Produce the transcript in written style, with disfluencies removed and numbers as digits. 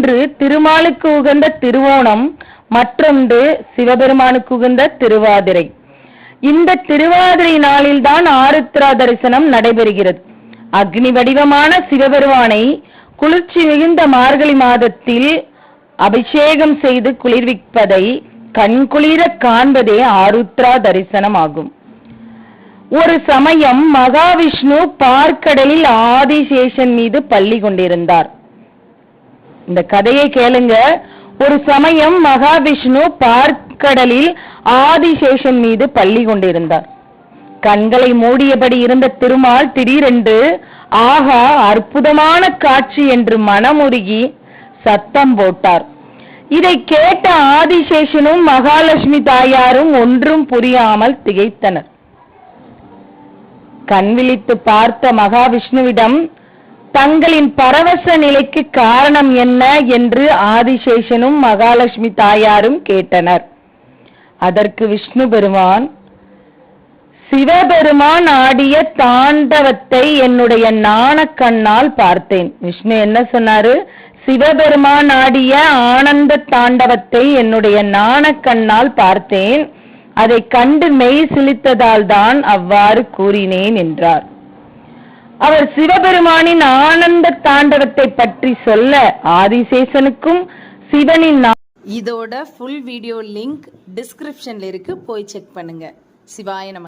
ஒன்று திருமாலுக்கு உகந்த திருவோணம், மற்றொன்று சிவபெருமானுக்கு உகந்த திருவாதிரை. இந்த திருவாதிரை நாளில்தான் ஆருத்ரா தரிசனம் நடைபெறுகிறது. அக்னி வடிவமான சிவபெருமானை குளிர்ச்சி மிகுந்த மார்கழி மாதத்தில் அபிஷேகம் செய்து குளிர்விப்பதை கண்குளிர காண்பதே ஆருத்ரா தரிசனம் ஆகும். ஒரு சமயம் மகாவிஷ்ணு பார்க்கடலில் ஆதிசேஷன் மீது பள்ளி கொண்டிருந்தார். இந்த கதையை கேளுங்க. ஒரு சமயம் மகாவிஷ்ணு பார்க்கடலில் ஆதிசேஷன் மீது பள்ளி கொண்டிருந்தார். கண்களை மூடியபடி இருந்த திருமால் திடீரென்று ஆஹா அற்புதமான காட்சி என்று மனமுருகி சத்தம் போட்டார். இதை கேட்ட ஆதிசேஷனும் மகாலட்சுமி தாயாரும் ஒன்றும் புரியாமல் திகைத்தனர். கண் விழித்து பார்த்த மகாவிஷ்ணுவிடம் தங்களின் பரவச நிலைக்கு காரணம் என்ன என்று ஆதிசேஷனும் மகாலட்சுமி தாயாரும் கேட்டனர். அதற்கு விஷ்ணு பெருமான், சிவபெருமான் ஆடிய தாண்டவத்தை என்னுடைய நாண கண்ணால் பார்த்தேன். விஷ்ணு என்ன சொன்னாரு? சிவபெருமான் ஆடிய ஆனந்த தாண்டவத்தை என்னுடைய நாண கண்ணால் பார்த்தேன். அதை கண்டு மெய் சிலித்ததால் தான் அவ்வாறு கூறினேன் என்றார். அவர் சிவபெருமானின் ஆனந்த தாண்டவத்தை பற்றி சொல்ல ஆதிசேஷனுக்கும் சிவனின் இதோட ஃபுல் வீடியோ லிங்க் டிஸ்கிரிப்ஷன்ல இருக்கு, போய் செக் பண்ணுங்க. சிவாய நம.